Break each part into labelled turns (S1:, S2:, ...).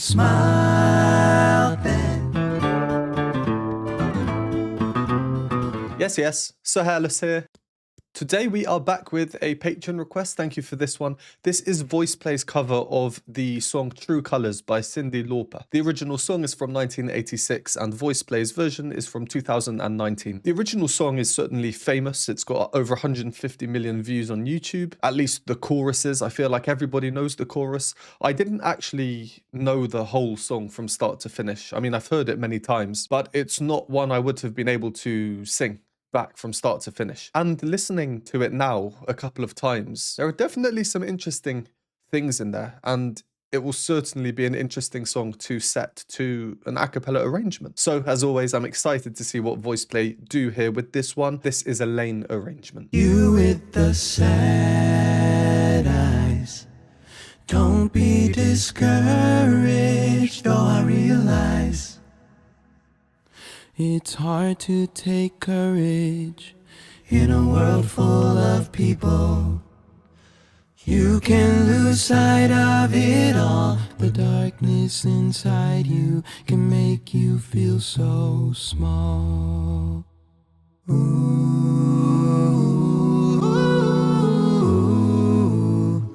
S1: smile then.
S2: Yes, so Hairless here. Today we are back with a Patreon request. Thank you for this one. This is VoicePlay's cover of the song True Colors by Cyndi Lauper. The original song is from 1986 and VoicePlay's version is from 2019. The original song is certainly famous. It's got over 150 million views on YouTube. At least the choruses. I feel like everybody knows the chorus. I didn't actually know the whole song from start to finish. I mean, I've heard it many times, but it's not one I would have been able to sing back from start to finish. And listening to it now a couple of times, there are definitely some interesting things in there, and it will certainly be an interesting song to set to an acapella arrangement. So as always, I'm excited to see what VoicePlay do here with this one. This is a Lane arrangement.
S1: You with the sad eyes, don't be discouraged, though I realize it's hard to take courage in a world full of people. You can lose sight of it all. The darkness inside you can make you feel so small. Ooh,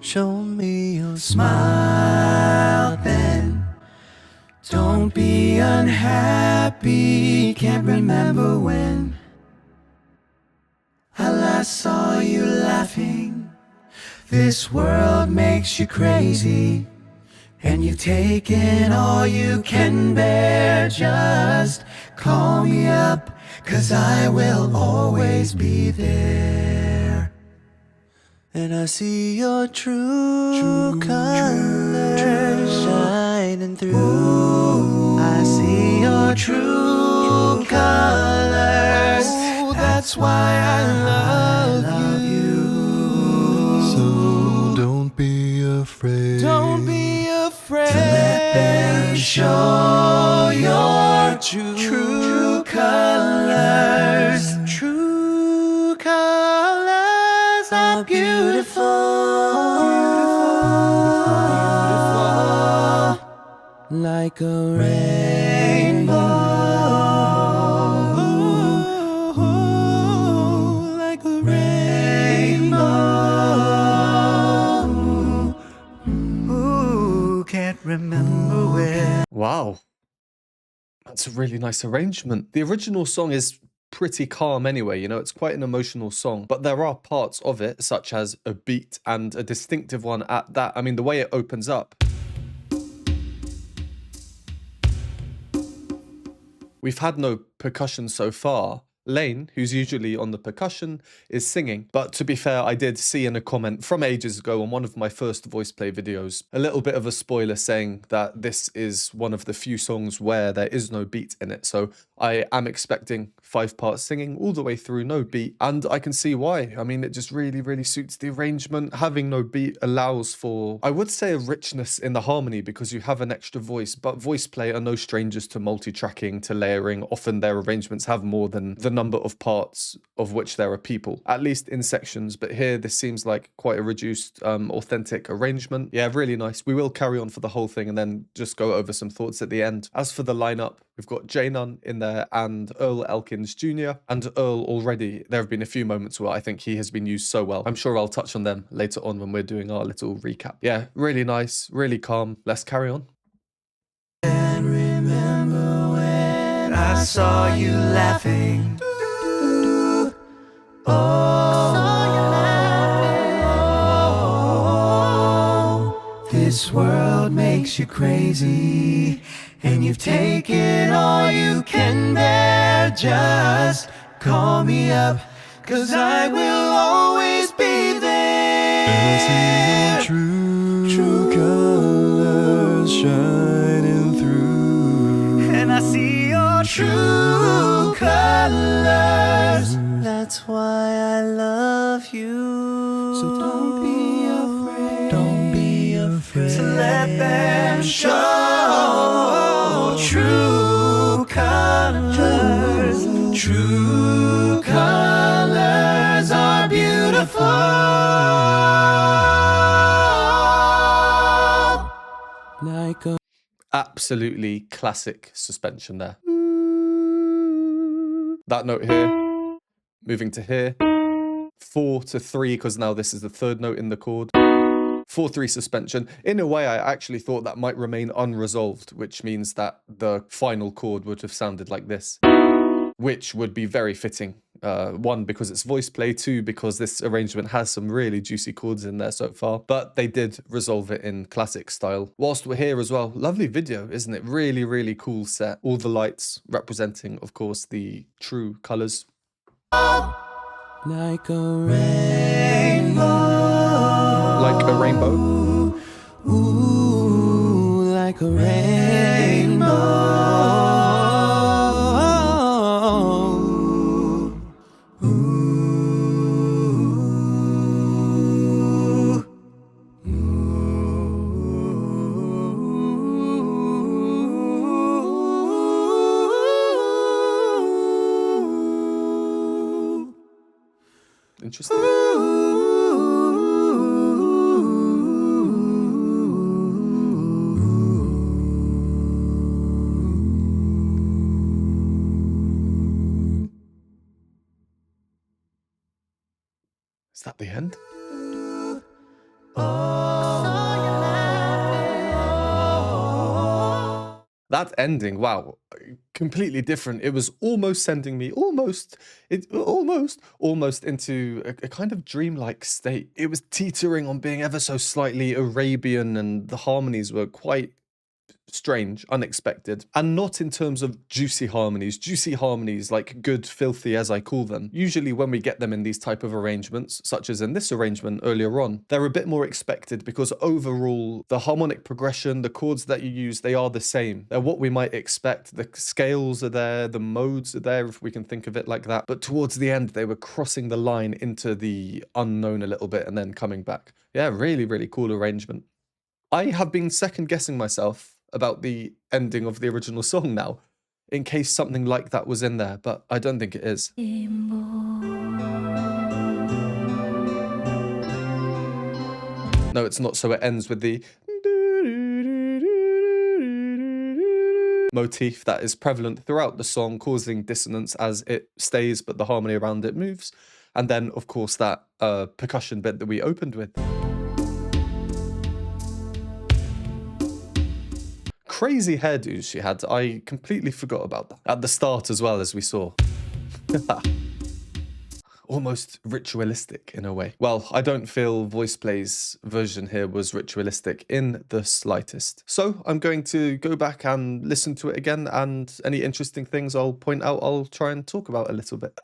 S1: show me your smile then. Don't be unhappy, can't remember when I last saw you laughing. This world makes you crazy, and you've taken all you can bear. Just call me up, 'cause I will always be there. And I see your true colors shining through. I see your true colors. Oh, that's why I love you. So don't be afraid. Don't be afraid to let them show your true colors. True colors are beautiful. Like a rainbow, ooh, like a rainbow. Ooh, can't remember where.
S2: Wow, that's a really nice arrangement. The original song is pretty calm anyway, you know, it's quite an emotional song, but there are parts of it, such as a beat and a distinctive one at that. I mean, the way it opens up. We've had no percussion so far. Lane, who's usually on the percussion, is singing. But to be fair, I did see in a comment from ages ago on one of my first VoicePlay videos, a little bit of a spoiler saying that this is one of the few songs where there is no beat in it. So I am expecting 5-part singing all the way through, no beat. And I can see why. I mean, it just really suits the arrangement. Having no beat allows for, I would say, a richness in the harmony because you have an extra voice. But VoicePlay are no strangers to multi-tracking, to layering. Often their arrangements have more than the number of parts of which there are people, at least in sections. But here this seems like quite a reduced, authentic arrangement. Yeah, really nice. We will carry on for the whole thing and then just go over some thoughts at the end. As for the lineup, we've got J Nunn in there and Earl Elkins Jr. And Earl, already there have been a few moments where I think he has been used so well. I'm sure I'll touch on them later on when we're doing our little recap. Yeah, really nice, really calm. Let's carry on.
S1: And remember when I saw you laughing. Oh, this world makes you crazy, and you've taken all you can bear. Just call me up, 'cause I will always be there.
S3: And I see your true colors shining through.
S1: And I see your true colors. That's why I love you.
S3: So don't be afraid.
S1: Don't be afraid to let them show true colors. True colors are beautiful.
S3: Like a
S2: Absolutely classic suspension there. That note here, moving to here. 4 to 3, because now this is the third note in the chord. 4-3 suspension. In a way, I actually thought that might remain unresolved, which means that the final chord would have sounded like this, which would be very fitting. One, because it's VoicePlay. Two, because this arrangement has some really juicy chords in there so far. But they did resolve it in classic style. Whilst we're here as well, lovely video, isn't it? Really, really cool set. All the lights representing, of course, the true colours.
S1: Like a rainbow.
S2: Like a rainbow.
S1: Ooh, like a rainbow.
S2: Interesting. Is that the end? That ending, wow, completely different. It was almost sending me almost into a kind of dreamlike state. It was teetering on being ever so slightly Arabian, and the harmonies were quite strange, unexpected, and not in terms of juicy harmonies like good filthy, as I call them. Usually when we get them in these type of arrangements, such as in this arrangement earlier on, they're a bit more expected because overall the harmonic progression, the chords that you use, they are the same. They're what we might expect. The scales are there, the modes are there, if we can think of it like that. But towards the end they were crossing the line into the unknown a little bit and then coming back. Yeah, really, really cool arrangement. I have been second guessing myself about the ending of the original song now, in case something like that was in there, but I don't think it is. No, it's not, so it ends with the motif that is prevalent throughout the song, causing dissonance as it stays, but the harmony around it moves. And then, of course, that percussion bit that we opened with. Crazy hairdos she had. I completely forgot about that. At the start as well, as we saw. Almost ritualistic in a way. Well, I don't feel VoicePlay's version here was ritualistic in the slightest. So I'm going to go back and listen to it again, and any interesting things I'll point out, I'll try and talk about a little bit.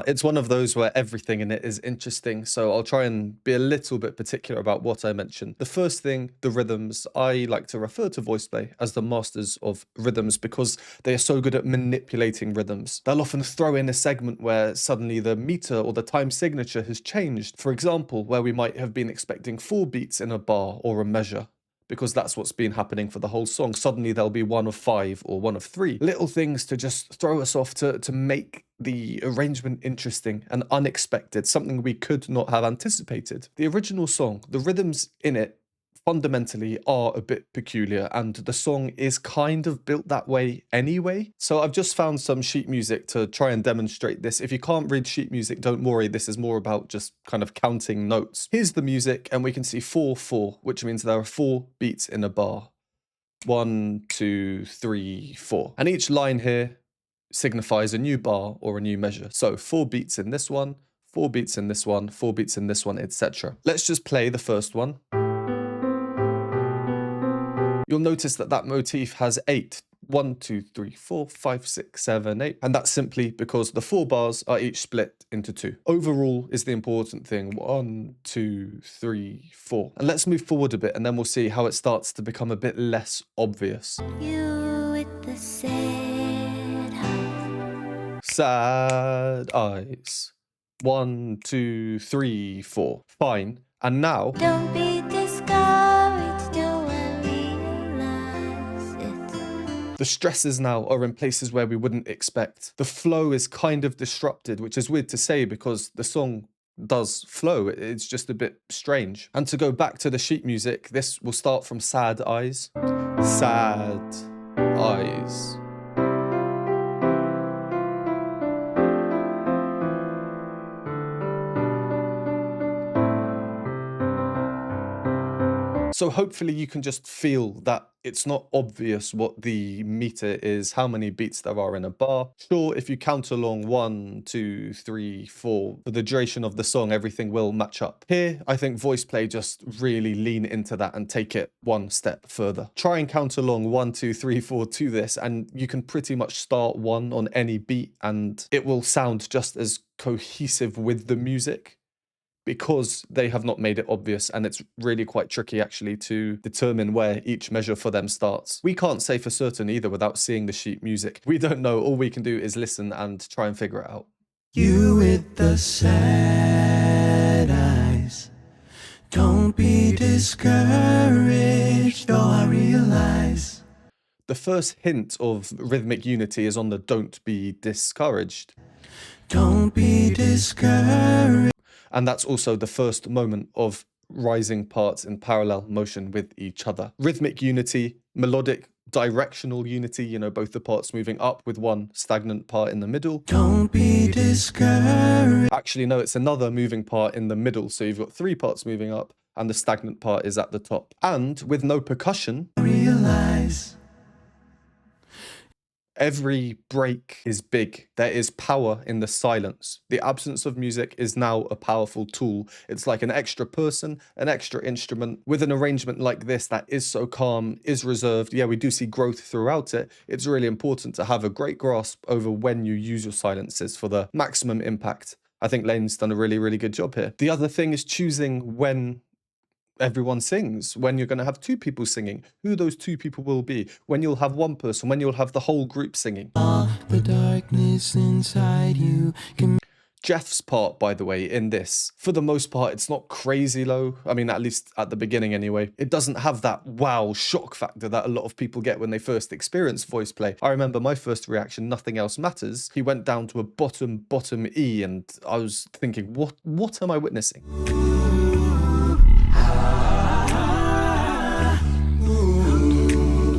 S2: It's one of those where everything in it is interesting, so I'll try and be a little bit particular about what I mentioned. The first thing, the rhythms. I like to refer to VoicePlay as the masters of rhythms because they are so good at manipulating rhythms. They'll often throw in a segment where suddenly the meter or the time signature has changed. For example, where we might have been expecting 4 beats in a bar or a measure, because that's what's been happening for the whole song. Suddenly there'll be 1 of 5 or 1 of 3. Little things to just throw us off, to make the arrangement interesting and unexpected, something we could not have anticipated. The original song, the rhythms in it fundamentally are a bit peculiar, and the song is kind of built that way anyway. So I've just found some sheet music to try and demonstrate this. If you can't read sheet music, don't worry, this is more about just kind of counting notes. Here's the music, and we can see 4/4, which means there are 4 beats in a bar. 1, 2, 3, 4. And each line here signifies a new bar or a new measure. So 4 beats in this one, 4 beats in this one, 4 beats in this one, etc. Let's just play the first one. You'll notice that that motif has 8. 1, 2, 3, 4, 5, 6, 7, 8. And that's simply because the 4 bars are each split into 2. Overall is the important thing. 1, 2, 3, 4. And let's move forward a bit, and then we'll see how it starts to become a bit less obvious.
S4: You with the sad eyes.
S2: Sad eyes. 1, 2, 3, 4. Fine. And now...
S4: Don't be discouraged, do I realize it?
S2: The stresses now are in places where we wouldn't expect. The flow is kind of disrupted, which is weird to say because the song does flow. It's just a bit strange. And to go back to the sheet music, this will start from sad eyes. Sad eyes. So hopefully you can just feel that it's not obvious what the meter is, how many beats there are in a bar. Sure, if you count along 1, 2, 3, 4, for the duration of the song, everything will match up. Here, I think VoicePlay just really lean into that and take it one step further. Try and count along 1, 2, 3, 4 to this, and you can pretty much start 1 on any beat, and it will sound just as cohesive with the music, because they have not made it obvious, and it's really quite tricky actually to determine where each measure for them starts. We can't say for certain either without seeing the sheet music. We don't know, all we can do is listen and try and figure it out.
S1: You with the sad eyes, don't be discouraged, though I realize.
S2: The first hint of rhythmic unity is on the don't be discouraged.
S1: Don't be discouraged.
S2: And that's also the first moment of rising parts in parallel motion with each other. Rhythmic unity, melodic, directional unity, you know, both the parts moving up with one stagnant part in the middle.
S1: Don't be discouraged.
S2: Actually, no, it's another moving part in the middle. So you've got 3 parts moving up and the stagnant part is at the top. And with no percussion,
S1: Realize.
S2: every break is big. There is power in the silence. The absence of music is now a powerful tool. It's like an extra person, an extra instrument. With an arrangement like this that is so calm, is reserved, yeah, we do see growth throughout it. It's really important to have a great grasp over when you use your silences for the maximum impact. I think Lane's done a really, really good job here. The other thing is choosing when everyone sings, when you're going to have 2 people singing, who those 2 people will be, when you'll have 1 person, when you'll have the whole group singing.
S1: The darkness inside you can.
S2: Jeff's part, by the way, in this, for the most part, it's not crazy low. I mean, at least at the beginning anyway. It doesn't have that wow shock factor that a lot of people get when they first experience VoicePlay. I remember my first reaction, Nothing Else Matters. He went down to a bottom E, and I was thinking, what am I witnessing?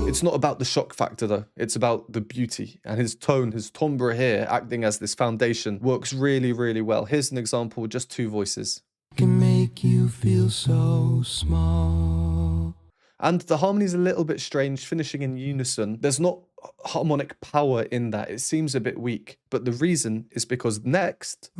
S2: It's not about the shock factor though, it's about the beauty, and his tone, his timbre here, acting as this foundation, works really, really well. Here's an example, just 2 voices.
S1: Can make you feel so small.
S2: And the harmony's a little bit strange, finishing in unison. There's not harmonic power in that, it seems a bit weak, but the reason is because next,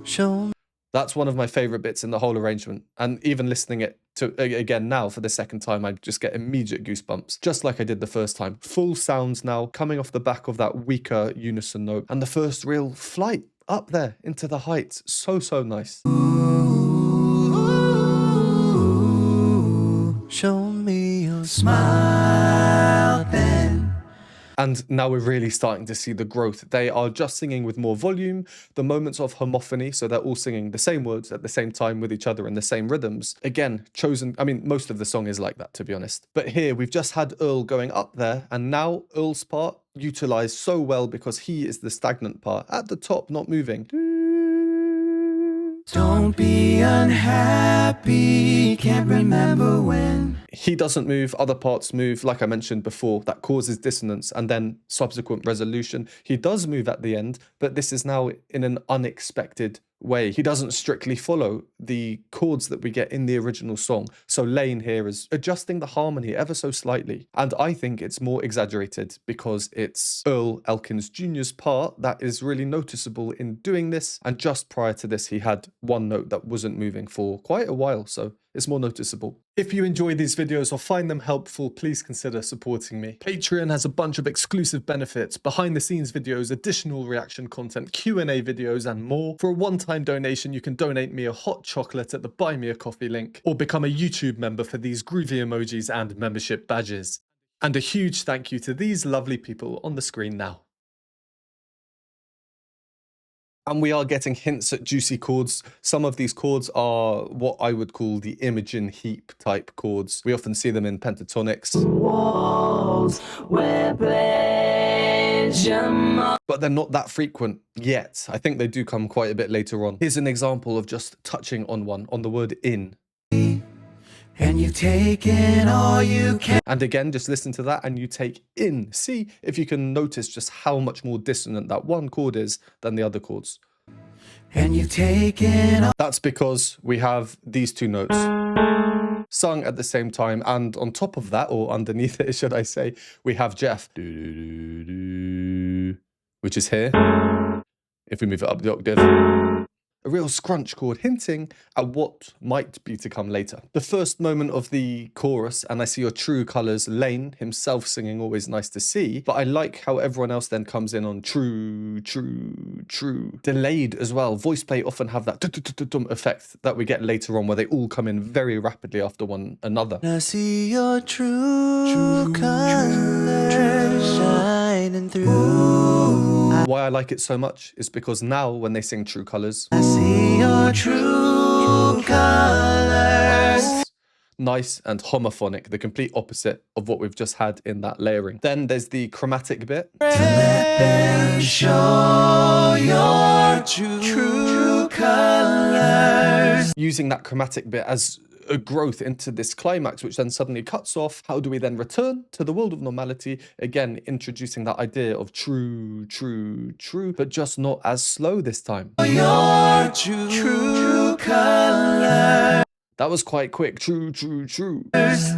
S1: Show.
S2: that's one of my favorite bits in the whole arrangement. And even listening it to again now for the second time, I just get immediate goosebumps, just like I did the first time. Full sounds now coming off the back of that weaker unison note, and the first real flight up there into the heights. So nice.
S1: Show me your smile then.
S2: And now we're really starting to see the growth. They are just singing with more volume, the moments of homophony, so they're all singing the same words at the same time with each other in the same rhythms. Again, chosen, I mean, most of the song is like that, to be honest. But here, we've just had Earl going up there, and now Earl's part utilized so well because he is the stagnant part, at the top, not moving.
S1: Don't be unhappy, can't remember when.
S2: He doesn't move, other parts move, like I mentioned before, that causes dissonance and then subsequent resolution. He does move at the end, but this is now in an unexpected way. He doesn't strictly follow the chords that we get in the original song. So Lane here is adjusting the harmony ever so slightly. And I think it's more exaggerated because it's Earl Elkins Jr.'s part that is really noticeable in doing this. And just prior to this, he had one note that wasn't moving for quite a while. So it's more noticeable. If you enjoy these videos or find them helpful, please consider supporting me. Patreon has a bunch of exclusive benefits, behind the scenes videos, additional reaction content, Q&A videos, and more. For a one-time donation, you can donate me a hot chocolate at the Buy Me a Coffee link, or become a YouTube member for these groovy emojis and membership badges. And a huge thank you to these lovely people on the screen now. And we are getting hints at juicy chords. Some of these chords are what I would call the Imogen Heap type chords. We often see them in pentatonics.
S3: Walls were plain
S2: but they're not that frequent yet. I think they do come quite a bit later on. Here's an example of just touching on one, on the word in.
S1: And you've taken all you can.
S2: And again, just listen to that and you take in. See if you can notice just how much more dissonant that one chord is than the other chords.
S1: And you've taken all.
S2: That's because we have these two notes sung at the same time, and on top of that, or underneath it, should I say, we have Jeff, which is here. If we move it up the octave, a real scrunch chord hinting at what might be to come later. The first moment of the chorus, and I see your true colours, Lane himself singing, always nice to see, but I like how everyone else then comes in on true, true, true. Delayed as well. VoicePlay often have that effect that we get later on where they all come in very rapidly after one another.
S1: I see your true colors shining through.
S2: Why I like it so much is because now when they sing true colours,
S1: I see your true colors.
S2: Nice and homophonic, the complete opposite of what we've just had in that layering. Then there's the chromatic bit.
S1: Let them show your true colors.
S2: Using that chromatic bit as a growth into this climax, which then suddenly cuts off. How do we then return to the world of normality? Again, introducing that idea of true, true, true, but just not as slow this time.
S1: Your true colors.
S2: That was quite quick. True, true, true.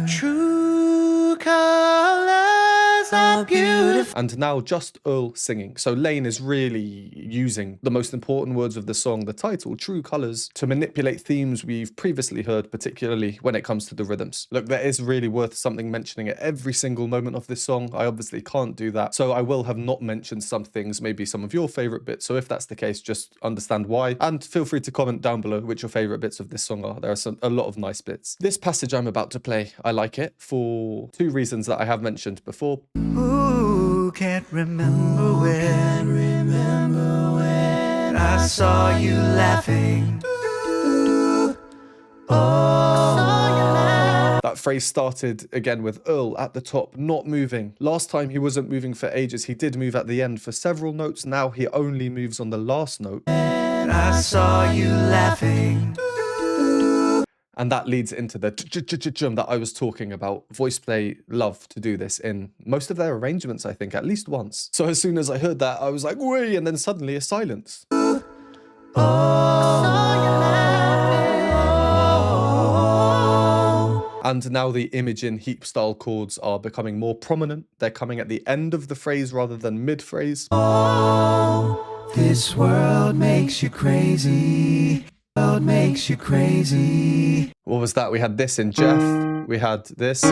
S1: True colors are beautiful.
S2: And now just Earl singing. So Lane is really using the most important words of the song, the title, True Colours, to manipulate themes we've previously heard, particularly when it comes to the rhythms. Look, that is really worth something mentioning at every single moment of this song. I obviously can't do that. So I will have not mentioned some things, maybe some of your favourite bits. So if that's the case, just understand why. And feel free to comment down below which your favourite bits of this song are. There are a lot of nice bits. This passage I'm about to play, I like it for two reasons that I have mentioned before.
S1: Who can't remember when I saw you laughing?
S2: That phrase started again with Earl at the top, not moving. Last time he wasn't moving for ages. He did move at the end for several notes. Now he only moves on the last note.
S1: And I saw you laughing.
S2: And that leads into the ch-ch-ch-chum that I was talking about. VoicePlay love to do this in most of their arrangements, I think, at least once. So as soon as I heard that, I was like, wait, and then suddenly a silence. And now the Imogen Heap style chords are becoming more prominent. They're coming at the end of the phrase rather than mid-phrase.
S1: This world makes you crazy. World makes you crazy.
S2: What was that? We had this in Jeff. We had this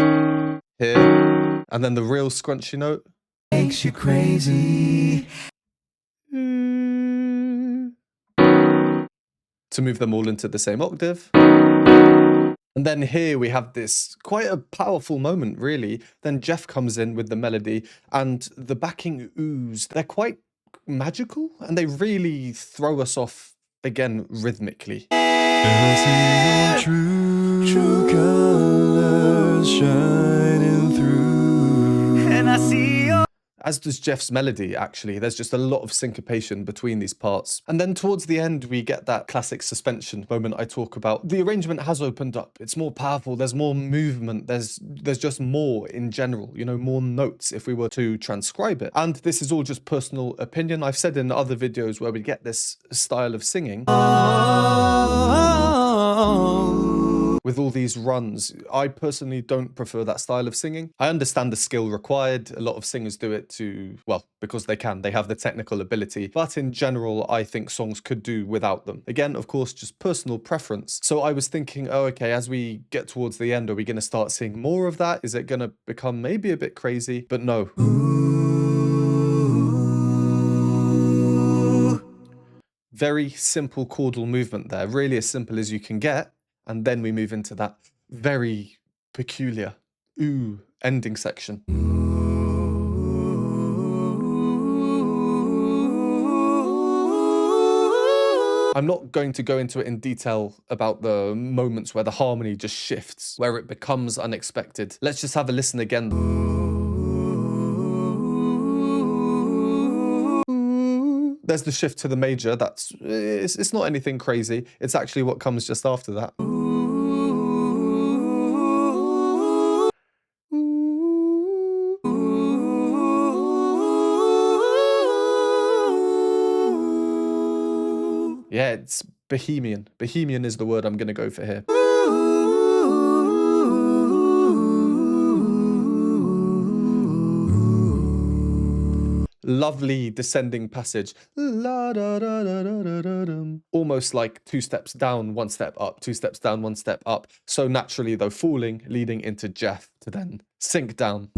S2: here. And then the real scrunchy note.
S1: Makes you crazy.
S2: To move them all into the same octave. And then here we have this quite a powerful moment, really. Then Jeff comes in with the melody and the backing oohs. They're quite magical and they really throw us off again rhythmically.
S3: I see your true colors shining through.
S1: And I see your.
S2: As does Jeff's melody, actually. There's just a lot of syncopation between these parts. And then towards the end, we get that classic suspension moment I talk about. The arrangement has opened up. It's more powerful. There's more movement. There's just more in general, you know, more notes if we were to transcribe it. And this is all just personal opinion. I've said in other videos where we get this style of singing. With all these runs, I personally don't prefer that style of singing. I understand the skill required. A lot of singers do it well, because they can. They have the technical ability. But in general, I think songs could do without them. Again, of course, just personal preference. So I was thinking, oh, okay, as we get towards the end, are we going to start seeing more of that? Is it going to become maybe a bit crazy? But no. Very simple chordal movement there. Really as simple as you can get. And then we move into that very peculiar ooh ending section. I'm not going to go into it in detail about the moments where the harmony just shifts, where it becomes unexpected. Let's just have a listen again. There's the shift to the major. It's not anything crazy. It's actually what comes just after that. Yeah, it's Bohemian. Bohemian is the word I'm going to go for here. Lovely descending passage. Almost like 2 steps down, 1 step up, 2 steps down, 1 step up. So naturally, though, falling, leading into Jeff to then sink down.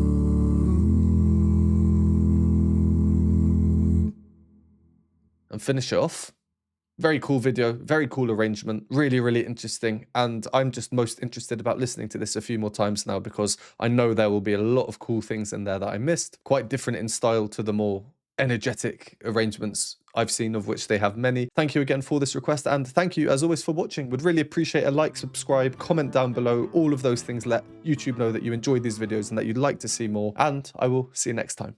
S2: And finish it off. Very cool video, very cool arrangement, really, really interesting. And I'm just most interested about listening to this a few more times now because I know there will be a lot of cool things in there that I missed. Quite different in style to the more energetic arrangements I've seen, of which they have many. Thank you again for this request, and thank you as always for watching. Would really appreciate a like, subscribe, comment down below. All of those things let YouTube know that you enjoyed these videos and that you'd like to see more, and I will see you next time.